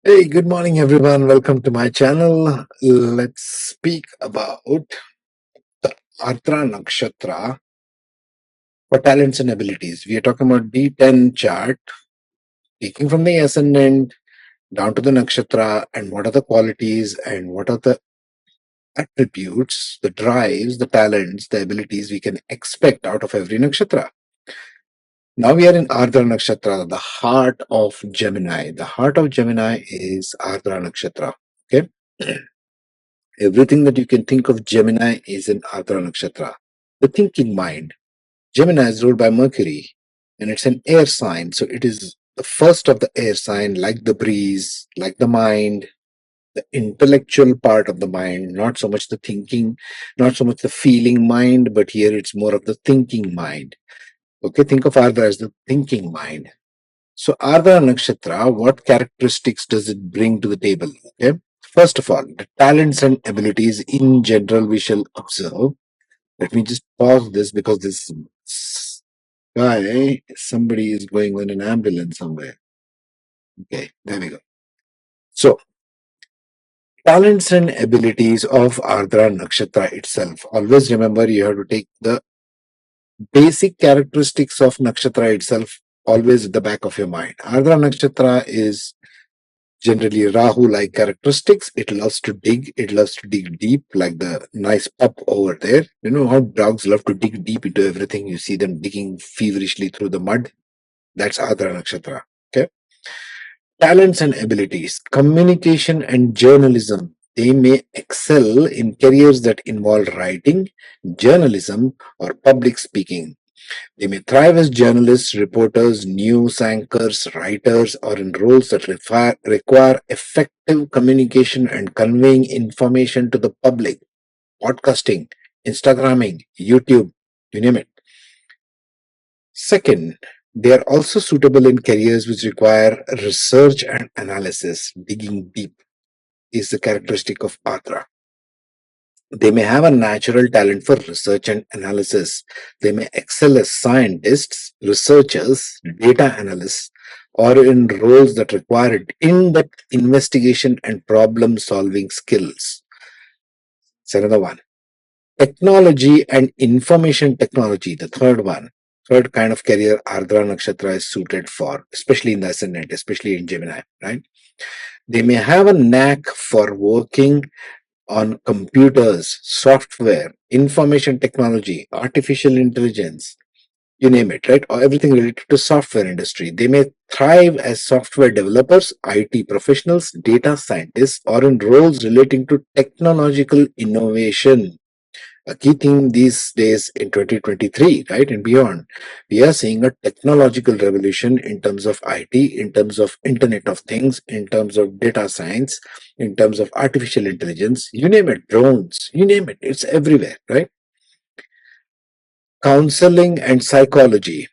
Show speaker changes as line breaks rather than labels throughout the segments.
Hey, good morning, everyone. Welcome to my channel. Let's speak about the Ardra Nakshatra for talents and abilities. We are talking about D10 chart, taking from the ascendant down to the nakshatra, and what are the qualities and what are the attributes, the drives, the talents, the abilities we can expect out of every nakshatra. Now we are in Ardra Nakshatra, the heart of Gemini. The heart of Gemini is Ardra Nakshatra. Okay. Everything that you can think of Gemini is in Ardra Nakshatra. The thinking mind. Gemini is ruled by Mercury and it's an air sign. So it is the first of the air sign, like the breeze, like the mind, the intellectual part of the mind, not so much the thinking, not so much the feeling mind, but here it's more of the thinking mind. Okay, think of Ardra as the thinking mind. So Ardra Nakshatra, what characteristics does it bring to the table? Okay. First of all, the talents and abilities in general we shall observe. Let me just pause this because this guy, somebody is going on an ambulance somewhere. Okay, there we go. So, talents and abilities of Ardra Nakshatra itself. Always remember you have to take the basic characteristics of Nakshatra itself always at the back of your mind. Ardra Nakshatra is generally Rahu-like characteristics. It loves to dig. It loves to dig deep, like the nice pup over there. You know how dogs love to dig deep into everything. You see them digging feverishly through the mud. That's Ardra Nakshatra. Okay. Talents and abilities. Communication and journalism. They may excel in careers that involve writing, journalism, or public speaking. They may thrive as journalists, reporters, news anchors, writers, or in roles that require effective communication and conveying information to the public. Podcasting, Instagramming, YouTube, you name it. Second, they are also suitable in careers which require research and analysis. Digging deep is the characteristic of Ardra. They may have a natural talent for research and analysis. They may excel as scientists, researchers, data analysts, or in roles that require in-depth investigation and problem-solving skills. It's another one. Technology and information technology, the third one. Third kind of career Ardra Nakshatra is suited for, especially in the ascendant, especially in Gemini, right? They may have a knack for working on computers, software, information technology, artificial intelligence, you name it, right? Or everything related to software industry. They may thrive as software developers, IT professionals, data scientists, or in roles relating to technological innovation. A key theme these days in 2023, right, and beyond, we are seeing a technological revolution in terms of IT, in terms of Internet of Things, in terms of data science, in terms of artificial intelligence, you name it, drones, you name it, it's everywhere, right? Counseling and psychology.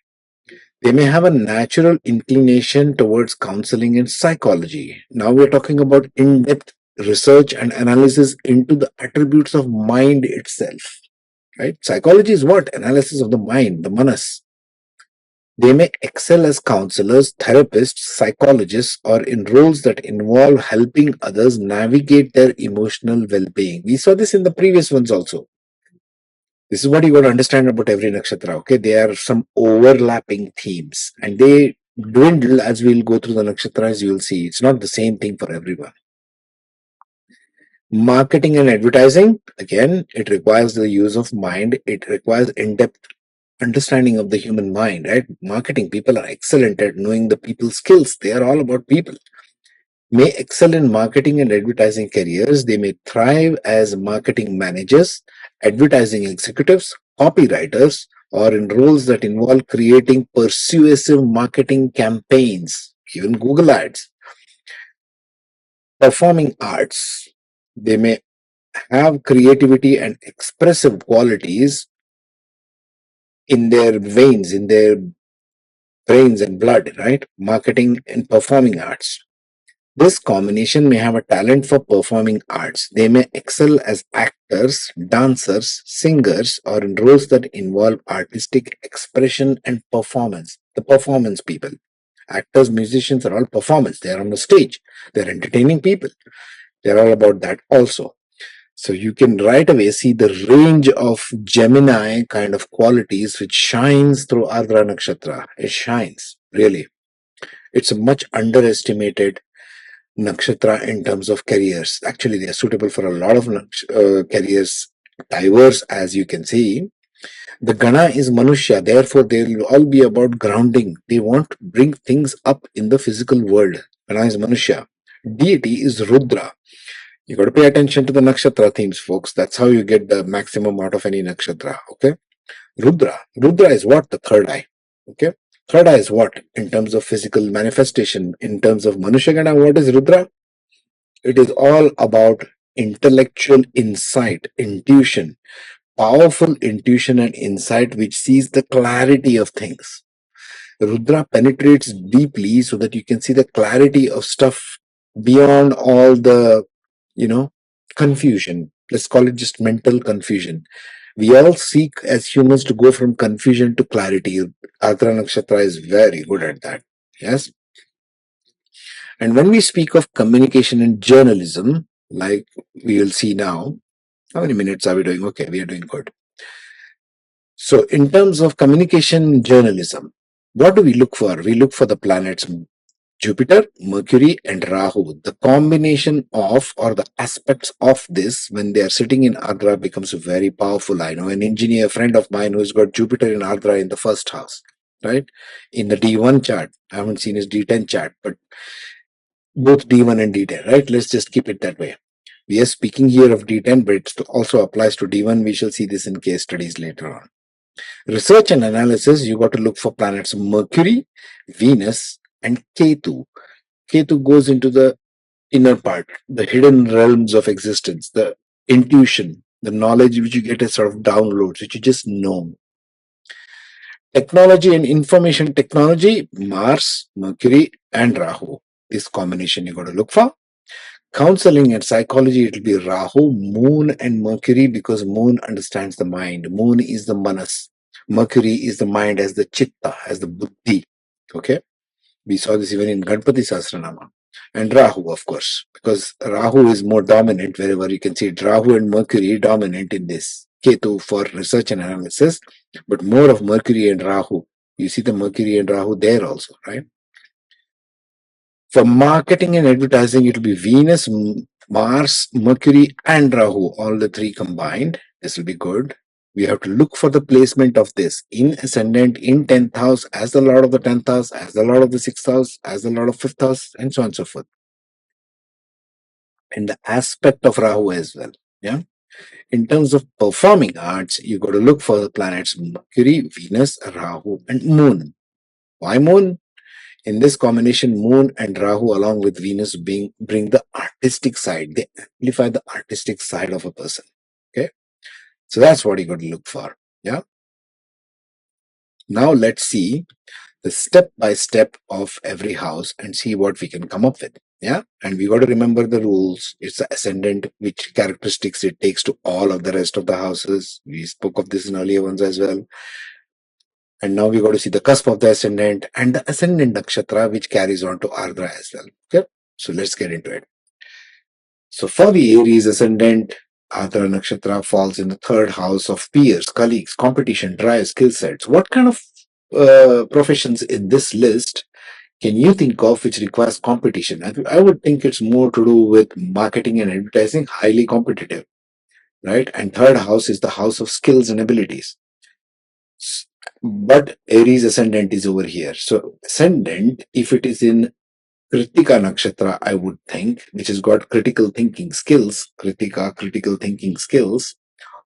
They may have a natural inclination towards counseling and psychology. Now we're talking about in-depth research and analysis into the attributes of mind itself. Right? Psychology is what? Analysis of the mind, the manas. They may excel as counselors, therapists, psychologists, or in roles that involve helping others navigate their emotional well-being. We saw this in the previous ones also. This is what you got to understand about every nakshatra. Okay, there are some overlapping themes, and they dwindle as we'll go through the nakshatras. You will see it's not the same thing for everyone. Marketing and advertising, again, it requires the use of mind. It requires in-depth understanding of the human mind, right? Marketing, people are excellent at knowing the people's skills. They are all about people. May excel in marketing and advertising careers. They may thrive as marketing managers, advertising executives, copywriters, or in roles that involve creating persuasive marketing campaigns, even Google ads. Performing arts. They may have creativity and expressive qualities in their veins, in their brains and blood, right? Marketing and performing arts. This combination may have a talent for performing arts. They may excel as actors, dancers, singers, or in roles that involve artistic expression and performance. The performance people. Actors, musicians are all performers. They're on the stage. They're entertaining people. They're all about that also. So you can right away see the range of Gemini kind of qualities which shines through Ardra Nakshatra. It shines, really. It's a much underestimated nakshatra in terms of careers. Actually, they are suitable for a lot of careers, diverse as you can see. The Gana is Manushya, therefore they will all be about grounding. They want to bring things up in the physical world. Gana is Manushya. Deity is Rudra. You got to pay attention to the nakshatra themes, folks. That's how you get the maximum out of any nakshatra. Okay. Rudra. Rudra is what? The third eye. Okay. Third eye is what? In terms of physical manifestation, in terms of Manushya, what is Rudra? It is all about intellectual insight, intuition, powerful intuition and insight which sees the clarity of things. Rudra penetrates deeply so that you can see the clarity of stuff beyond all the, confusion. Let's call it just mental confusion. We all seek as humans to go from confusion to clarity. Ardra Nakshatra is very good at that. Yes. And when we speak of communication and journalism, like we will see now, how many minutes are we doing? Okay, we are doing good. So in terms of communication journalism, what do we look for? We look for the planets Jupiter, Mercury, and Rahu. The combination of or the aspects of this when they are sitting in Ardra becomes very powerful. I know an engineer friend of mine who's got Jupiter in Ardra in the first house, right? In the D1 chart. I haven't seen his D10 chart, but both D1 and D10, right? Let's just keep it that way. We are speaking here of D10, but it also applies to D1. We shall see this in case studies later on. Research and analysis, you got to look for planets Mercury, Venus, and Ketu. Ketu goes into the inner part, the hidden realms of existence, the intuition, the knowledge which you get as sort of downloads, which you just know. Technology and information technology, Mars, Mercury, and Rahu. This combination you got to look for. Counseling and psychology, it will be Rahu, Moon, and Mercury because Moon understands the mind. Moon is the manas. Mercury is the mind as the chitta, as the buddhi. Okay. We saw this even in Ganpati Sahasranama. And Rahu, of course, because Rahu is more dominant wherever you can see it. Rahu and Mercury dominant in this. Ketu for research and analysis, but more of Mercury and Rahu. You see the Mercury and Rahu there also, right? For marketing and advertising, it will be Venus, Mars, Mercury, and Rahu, all the three combined. This will be good. We have to look for the placement of this in ascendant, in 10th house, as the lord of the 10th house, as the lord of the 6th house, as the lord of 5th house, and so on and so forth. And the aspect of Rahu as well. Yeah. In terms of performing arts, you got to look for the planets Mercury, Venus, Rahu, and Moon. Why Moon? In this combination, Moon and Rahu along with Venus bring the artistic side. They amplify the artistic side of a person. Okay. So that's what you got to look for. Yeah. Now let's see the step by step of every house and see what we can come up with. Yeah. And we got to remember the rules. It's the ascendant, which characteristics it takes to all of the rest of the houses. We spoke of this in earlier ones as well. And now we got to see the cusp of the ascendant and the ascendant nakshatra, which carries on to Ardra as well. Okay. So let's get into it. So for the Aries ascendant, Ardra Nakshatra falls in the third house of peers, colleagues, competition, drive, skill sets. What kind of professions in this list can you think of which requires competition? I would think it's more to do with marketing and advertising, highly competitive, right? And third house is the house of skills and abilities. But Aries ascendant is over here. So ascendant, if it is in Kritika Nakshatra, I would think, which has got critical thinking skills, Kritika, critical thinking skills,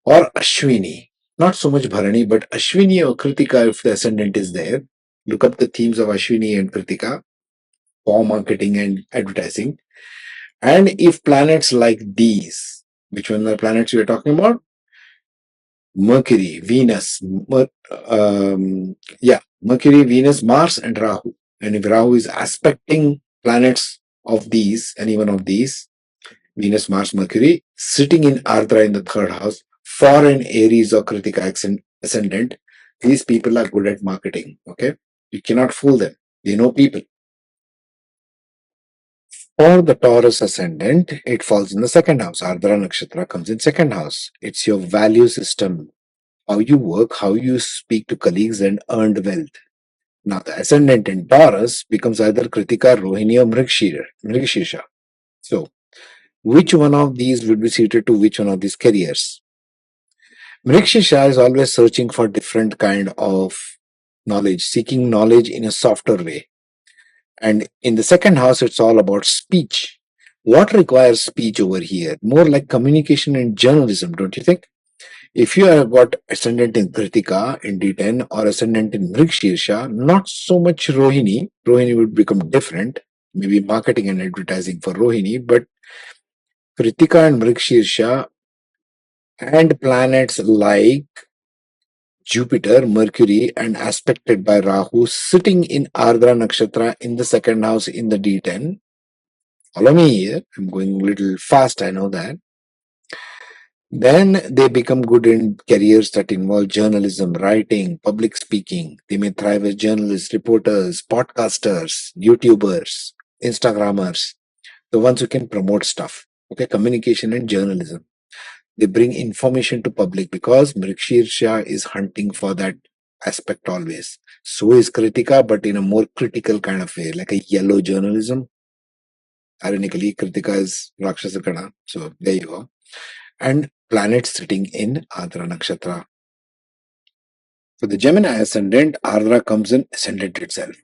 or Ashwini. Not so much Bharani, but Ashwini or Kritika, if the ascendant is there. Look up the themes of Ashwini and Kritika for marketing and advertising. And if planets like these, which one are the planets we are talking about? Mercury, Venus, Mercury, Venus, Mars, and Rahu. And if Rahu is aspecting planets of these, any one of these, Venus, Mars, Mercury, sitting in Ardra in the third house, for an Aries or Kritika ascendant, these people are good at marketing. Okay, you cannot fool them. They know people. For the Taurus ascendant, it falls in the second house. Ardra Nakshatra comes in second house. It's your value system, how you work, how you speak to colleagues and earned wealth. Now, the ascendant in Taurus becomes either Kritika, Rohini, or Mrigashirsha. So, which one of these would be suited to which one of these careers? Mrigashirsha is always searching for different kind of knowledge, seeking knowledge in a softer way. And in the second house, it's all about speech. What requires speech over here? More like communication and journalism, don't you think? If you have got ascendant in Kritika in D10 or ascendant in Mrigashirsha, not so much Rohini. Rohini would become different, maybe marketing and advertising for Rohini, but Kritika and Mrigashirsha and planets like Jupiter, Mercury, and aspected by Rahu sitting in Ardra Nakshatra in the second house in the D10. Follow me here. I'm going a little fast, I know that. Then they become good in careers that involve journalism, writing, public speaking. They may thrive as journalists, reporters, podcasters, YouTubers, Instagrammers, the ones who can promote stuff. Okay, communication and journalism. They bring information to public because Mrikshirsha is hunting for that aspect always. So is Kritika, but in a more critical kind of way, like a yellow journalism. Ironically, Kritika is Rakshasakana. So there you go. And planets sitting in Ardra Nakshatra. For the Gemini ascendant, Ardra comes in ascendant itself.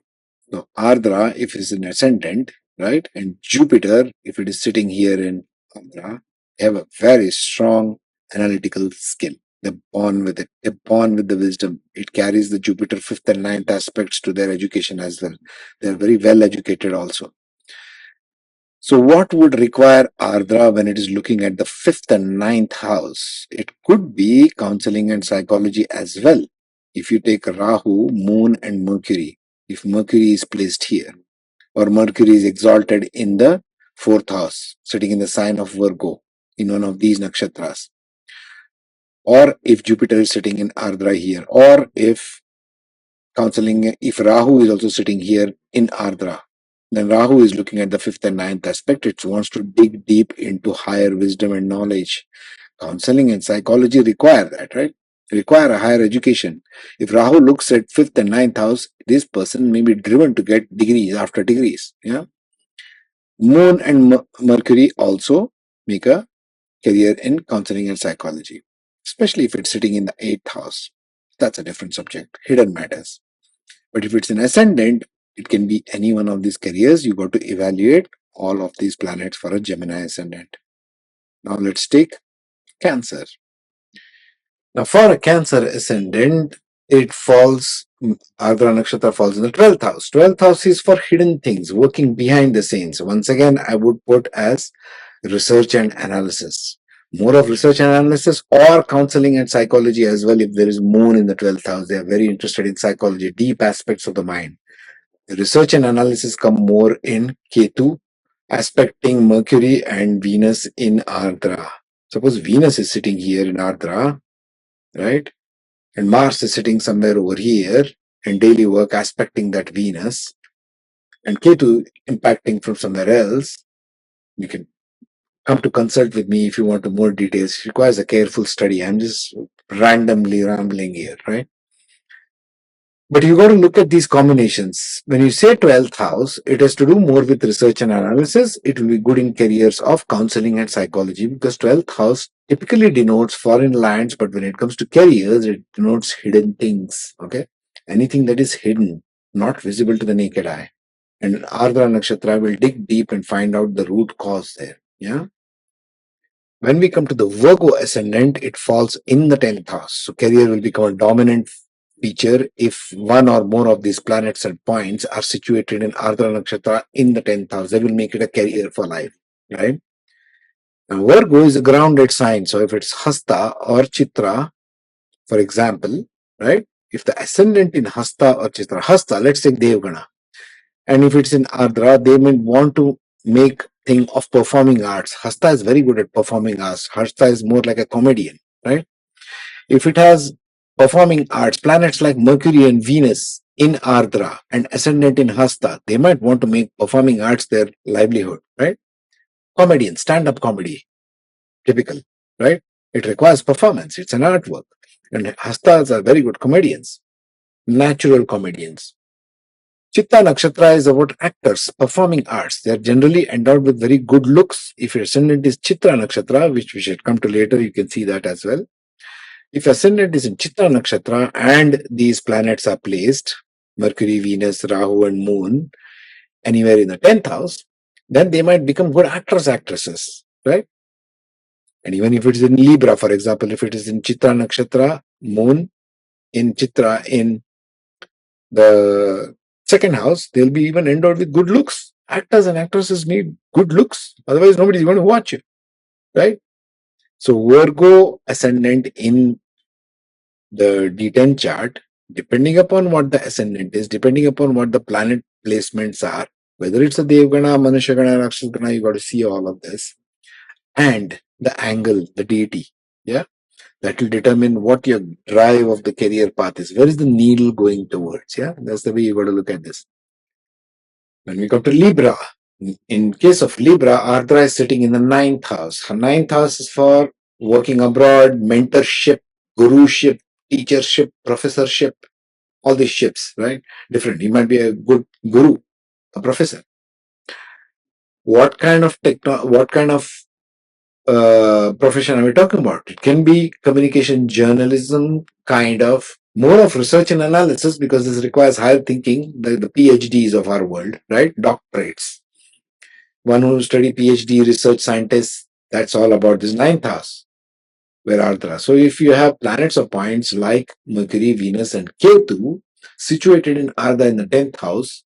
So Ardra, if it is an ascendant, right, and Jupiter, if it is sitting here in Ardra, they have a very strong analytical skill. They're born with it. They're born with the wisdom. It carries the Jupiter fifth and ninth aspects to their education as well. They're very well educated also. So what would require Ardra when it is looking at the fifth and ninth house? It could be counseling and psychology as well. If you take Rahu, Moon, and Mercury, if Mercury is placed here, or Mercury is exalted in the fourth house, sitting in the sign of Virgo, in one of these nakshatras, or if Jupiter is sitting in Ardra here, or if counseling, if Rahu is also sitting here in Ardra, then Rahu is looking at the fifth and ninth aspect. It wants to dig deep into higher wisdom and knowledge. Counseling and psychology require that, right? Require a higher education. If Rahu looks at fifth and ninth house, this person may be driven to get degrees after degrees. Yeah. Moon and Mercury also make a career in counseling and psychology, especially if it's sitting in the eighth house. That's a different subject, hidden matters. But if it's an ascendant, it can be any one of these careers. You got to evaluate all of these planets for a Gemini ascendant. Now let's take Cancer. Now for a Cancer ascendant, it falls, Ardra Nakshatra falls in the 12th house. 12th house is for hidden things, working behind the scenes. Once again, I would put as research and analysis. More of research and analysis or counseling and psychology as well. If there is Moon in the 12th house, they are very interested in psychology, deep aspects of the mind. Research and analysis come more in Ketu, aspecting Mercury and Venus in Ardra. Suppose Venus is sitting here in Ardra, right? And Mars is sitting somewhere over here, and daily work aspecting that Venus, and Ketu impacting from somewhere else. You can come to consult with me if you want to more details. It requires a careful study. I'm just randomly rambling here, right? But you got to look at these combinations. When you say 12th house, it has to do more with research and analysis. It will be good in careers of counseling and psychology because 12th house typically denotes foreign lands, but when it comes to careers, it denotes hidden things. Okay. Anything that is hidden, not visible to the naked eye. And Ardra Nakshatra will dig deep and find out the root cause there. Yeah. When we come to the Virgo ascendant, it falls in the 10th house. So career will become a dominant feature if one or more of these planets and points are situated in Ardra Nakshatra in the 10th house. They will make it a career for life, right? Now, Virgo is a grounded sign. So if it's Hasta or Chitra, for example, right? If the ascendant in Hasta or Chitra, Hasta, let's take Devgana. And if it's in Ardra, they may want to make thing of performing arts. Hasta is very good at performing arts. Hasta is more like a comedian, right? If it has performing arts, planets like Mercury and Venus in Ardra and ascendant in Hasta, they might want to make performing arts their livelihood, right? Comedian, stand-up comedy, typical, right? It requires performance. It's an artwork. And Hastas are very good comedians, natural comedians. Chitta Nakshatra is about actors, performing arts. They are generally endowed with very good looks. If your ascendant is Chitta Nakshatra, which we should come to later, you can see that as well. If ascendant is in Chitta Nakshatra and these planets are placed, Mercury, Venus, Rahu, and Moon, anywhere in the 10th house, then they might become good actors, actresses, right? And even if it is in Libra, for example, if it is in Chitta Nakshatra, Moon in Chitra in the second house, they'll be even endowed with good looks. Actors and actresses need good looks, otherwise nobody's going to watch you, right? So Virgo ascendant in the D10 chart, depending upon what the ascendant is, depending upon what the planet placements are, whether it's a Devgana, Manushagana, Rakshasgana, you got to see all of this, and the angle, the deity, yeah, that will determine what your drive of the career path is. Where is the needle going towards? Yeah, that's the way you got to look at this. When we come to Libra, in case of Libra, Ardra is sitting in the 9th house. Her 9th house is for working abroad, mentorship, guruship, teachership, professorship, all these ships, right? Different. He might be a good guru, a professor. What kind of profession are we talking about? It can be communication journalism, kind of more of research and analysis, because this requires higher thinking, the PhDs of our world, right? Doctorates. One who study PhD research scientists, that's all about this 9th house, where Ardra. So if you have planets or points like Mercury, Venus, and Ketu situated in Ardra in the 10th house,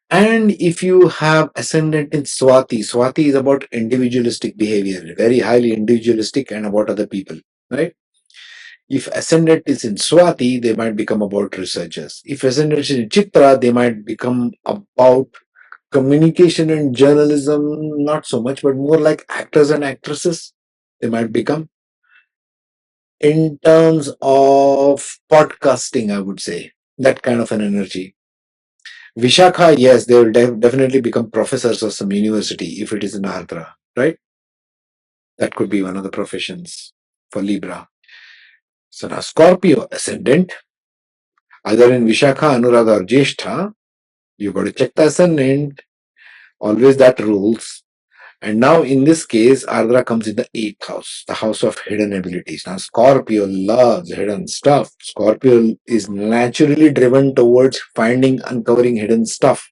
and if you have ascendant in Swati, Swati is about individualistic behavior, very highly individualistic and about other people, right? If ascendant is in Swati, they might become about researchers. If ascendant is in Chitra, they might become about communication and journalism, not so much, but more like actors and actresses. They might become in terms of podcasting, I would say, that kind of an energy. Vishakha, yes, they will definitely become professors of some university if it is in Ardra, right? That could be one of the professions for Libra. So now Scorpio ascendant, either in Vishakha, Anuradha, or Jyeshtha, you got to check the ascendant. Always that rules. And now in this case, Ardra comes in the 8th house, the house of hidden abilities. Now Scorpio loves hidden stuff. Scorpio is naturally driven towards finding, uncovering hidden stuff.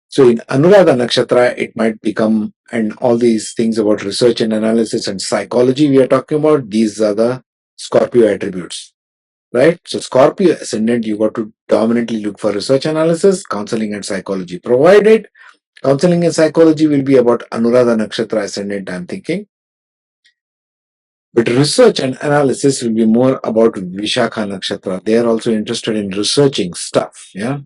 So in Anuradha Nakshatra, it might become, and all these things about research and analysis and psychology we are talking about, these are the Scorpio attributes, right? So Scorpio ascendant, you got to dominantly look for research analysis, counseling and psychology. Provided counseling and psychology will be about Anuradha Nakshatra ascendant, I'm thinking. But research and analysis will be more about Vishakha Nakshatra. They are also interested in researching stuff, yeah?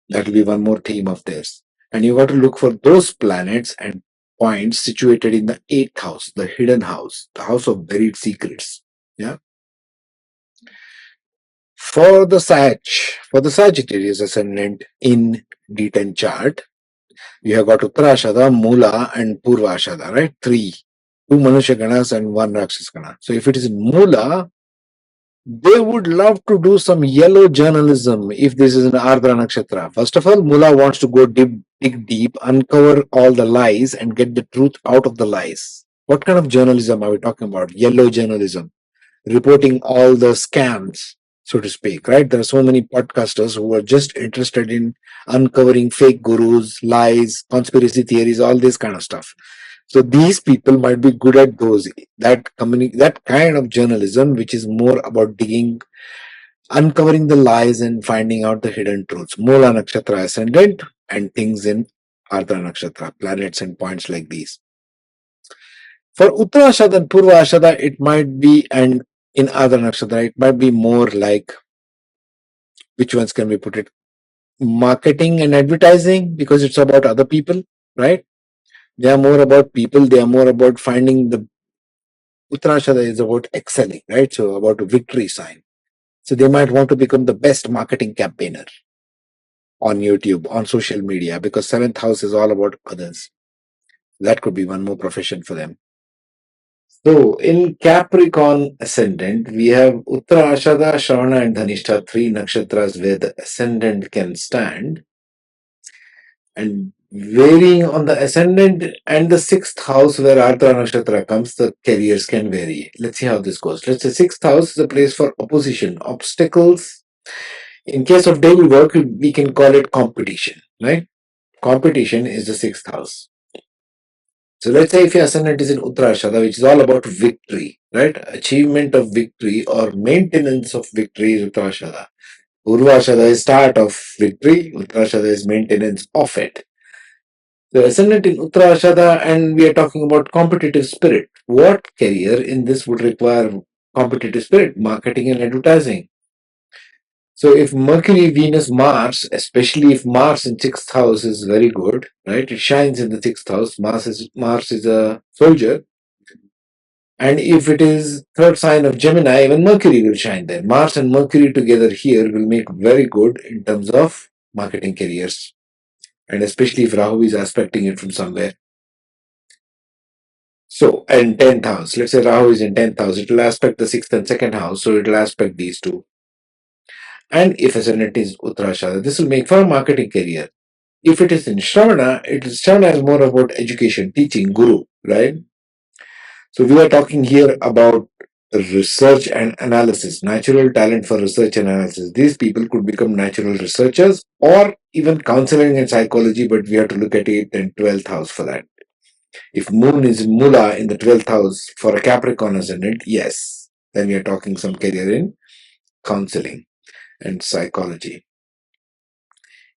That will be one more theme of theirs. And you got to look for those planets and points situated in the 8th house, the hidden house, the house of buried secrets. Yeah. For the Sagittarius ascendant in D10 chart, you have got Uttarashada, Mula, and Purvashada, right? 3. 2 Manusha Ganas and 1 Rakshas Gana. So if it is in Mula, they would love to do some yellow journalism if this is an Ardra Nakshatra. First of all, Mula wants to go dig deep, uncover all the lies and get the truth out of the lies. What kind of journalism are we talking about? Yellow journalism. Reporting all the scams, so to speak, right? There are so many podcasters who are just interested in uncovering fake gurus, lies, conspiracy theories, all this kind of stuff. So these people might be good at those, that kind of journalism, which is more about digging, uncovering the lies and finding out the hidden truths. Mula Nakshatra ascendant and things in Ardra Nakshatra, planets and points like these. For Uttarashada and Purvashada, it might be, and in Ardra Nakshatra, it might be more like, which ones can we put it? Marketing and advertising, because it's about other people, right? They are more about people, they are more about finding the Uttarashada is about excelling, right? So about a victory sign. So they might want to become the best marketing campaigner, on YouTube, on social media, because seventh house is all about others. That could be one more profession for them. So in Capricorn ascendant, we have Uttara, Ashada, Shravana, and Dhanishta, three nakshatras where the ascendant can stand. And varying on the ascendant and the sixth house where Ardra Nakshatra comes, the careers can vary. Let's see how this goes. Let's say sixth house is a place for opposition, obstacles. In case of daily work, we can call it competition, right? Competition is the sixth house. So let's say if your ascendant is in Uttarashada, which is all about victory, right? Achievement of victory or maintenance of victory is Uttarashada. Urvashada is start of victory, Uttarashada is maintenance of it. The ascendant in Uttarashada, and we are talking about competitive spirit. What career in this would require competitive spirit? Marketing and advertising. So if Mercury, Venus, Mars, especially if Mars in sixth house is very good, right? It shines in the sixth house. Mars is a soldier. And if it is third sign of Gemini, even Mercury will shine there. Mars and Mercury together here will make very good in terms of marketing careers. And especially if Rahu is aspecting it from somewhere. So, and 10th house, let's say Rahu is in 10th house, it will aspect the 6th and 2nd house, so it will aspect these two. And if ascendant is Uttarashada, this will make for a marketing career. If it is in Shravana, Shravana is more about education, teaching, guru, right? So we are talking here about research and analysis, natural talent for research and analysis. These people could become natural researchers or even counseling and psychology, but we have to look at 8th and 12th house for that. If moon is Mula in the 12th house for a Capricorn ascendant, yes, then we are talking some career in counseling and psychology.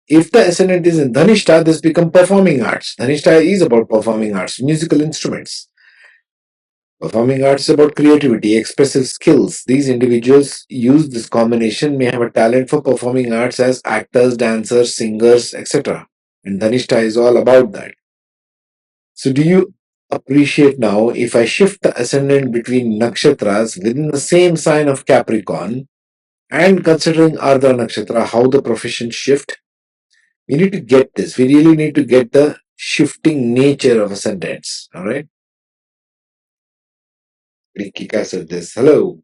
If the ascendant is in Dhanishta, this becomes performing arts. Dhanishta is about performing arts, musical instruments. Performing arts is about creativity, expressive skills. These individuals use this combination, may have a talent for performing arts as actors, dancers, singers, etc. And Dhanishta is all about that. So do you appreciate now if I shift the ascendant between nakshatras within the same sign of Capricorn and considering Ardra Nakshatra, how the professions shift? We need to get this. We really need to get the shifting nature of ascendants. All right. Rikika said this. Hello.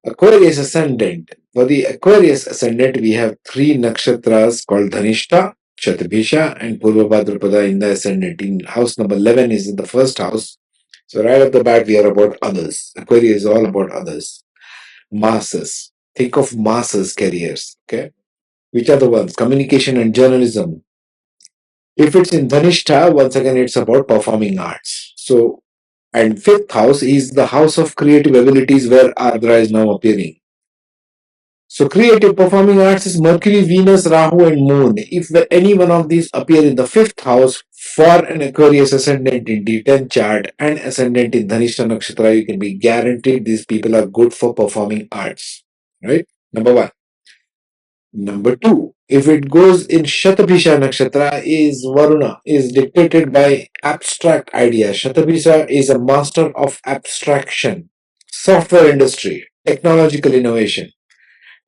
Aquarius ascendant. For the Aquarius ascendant, we have three nakshatras called Dhanishta, Shatabhisha, and Purva Bhadrapada in the ascendant. In house number 11 is in the first house. So right off the bat, we are about others. Aquarius is all about others. Masses. Think of masses careers. Okay. Which are the ones? Communication and journalism. If it's in Dhanishta, once again, it's about performing arts. So, and fifth house is the house of creative abilities where Ardra is now appearing. So creative performing arts is Mercury, Venus, Rahu and Moon. If any one of these appear in the fifth house for an Aquarius ascendant in D10 chart and ascendant in Dhanishta Nakshatra, you can be guaranteed these people are good for performing arts. Right? Number one. Number two, if it goes in Shatabhisha Nakshatra, is Varuna, is dictated by abstract ideas. Shatabhisha is a master of abstraction, software industry, technological innovation.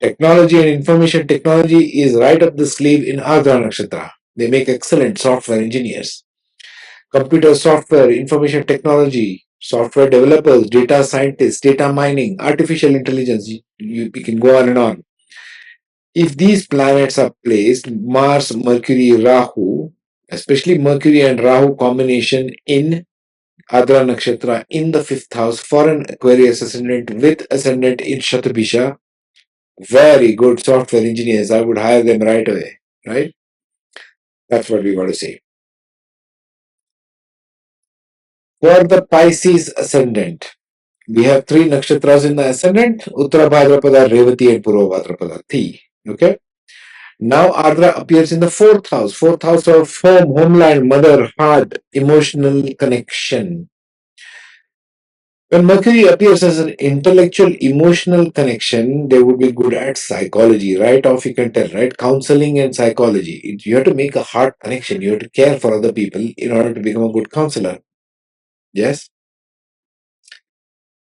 Technology and information technology is right up the sleeve in Ardra Nakshatra. They make excellent software engineers. Computer software, information technology, software developers, data scientists, data mining, artificial intelligence, you can go on and on. If these planets are placed, Mars, Mercury, Rahu, especially Mercury and Rahu combination in Ardra Nakshatra in the fifth house for an Aquarius ascendant with ascendant in Shatabhisha, very good software engineers. I would hire them right away, right? That's what we want to say. For the Pisces ascendant, we have three nakshatras in the ascendant, Uttara Bhadrapada, Revati and Purva Bhadrapada. Okay? Now Ardra appears in the fourth house of home, homeland, mother, heart, emotional connection. When Mercury appears as an intellectual, emotional connection, they would be good at psychology. Right off, you can tell, right? Counseling and psychology. You have to make a heart connection. You have to care for other people in order to become a good counselor. Yes?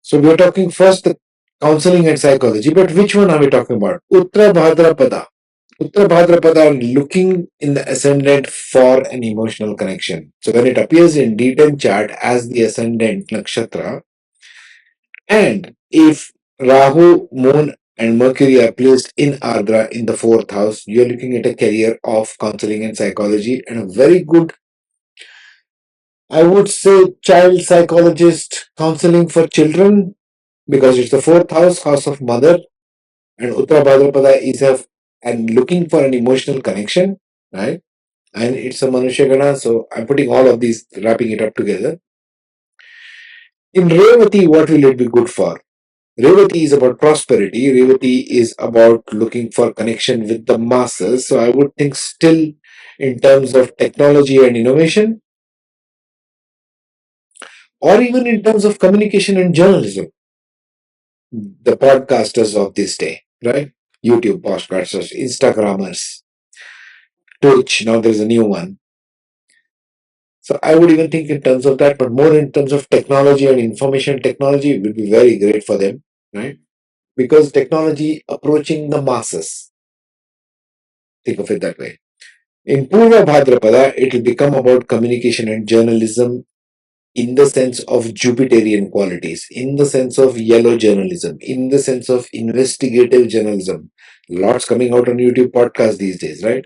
So we are talking first the counseling and psychology, but which one are we talking about? Uttara Bhadrapada. Uttara Bhadrapada are looking in the ascendant for an emotional connection. So when it appears in D10 chart as the ascendant nakshatra, and if Rahu, Moon, and Mercury are placed in Ardra in the fourth house, you're looking at a career of counseling and psychology and a very good, I would say, child psychologist counseling for children because it's the fourth house, house of mother, and Uttara Bhadrapada is and looking for an emotional connection, right? And it's a Manushya Gana, so I'm putting all of these, wrapping it up together. In Revati, what will it be good for? Revati is about prosperity. Revati is about looking for connection with the masses. So I would think still in terms of technology and innovation, or even in terms of communication and journalism. The podcasters of this day, right? YouTube podcasters, Instagrammers, Twitch, now there's a new one. So I would even think in terms of that, but more in terms of technology and information technology will be very great for them, right? Because technology approaching the masses. Think of it that way. In Purva Bhadrapada, it will become about communication and journalism in the sense of Jupiterian qualities, in the sense of yellow journalism, in the sense of investigative journalism. Lots coming out on YouTube podcasts these days, right?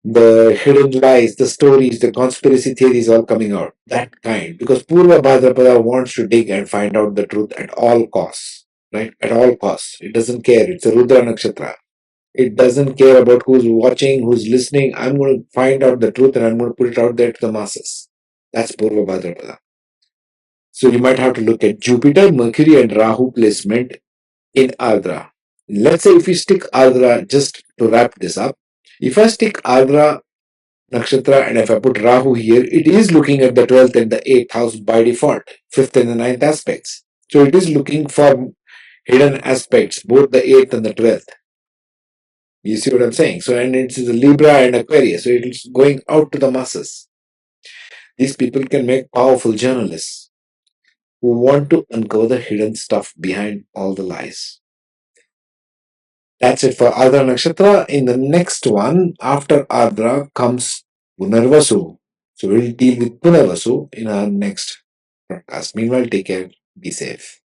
The hidden lies, the stories, the conspiracy theories all coming out. That kind. Because Purva Bhadrapada wants to dig and find out the truth at all costs, right? At all costs. It doesn't care. It's a Rudra Nakshatra. It doesn't care about who's watching, who's listening. I'm going to find out the truth and I'm going to put it out there to the masses. That's Purva Bhadrapada. So you might have to look at Jupiter, Mercury, and Rahu placement in Ardra. Let's say if we stick Ardra, just to wrap this up, if I stick Ardra Nakshatra and if I put Rahu here, it is looking at the 12th and the 8th house by default, 5th and the ninth aspects. So it is looking for hidden aspects, both the 8th and the 12th. You see what I'm saying? So, and it's the Libra and Aquarius, so it's going out to the masses. These people can make powerful journalists who want to uncover the hidden stuff behind all the lies. That's it for Ardra Nakshatra. In the next one, after Ardra comes Punarvasu. So we'll deal with Punarvasu in our next broadcast. Meanwhile, take care, be safe.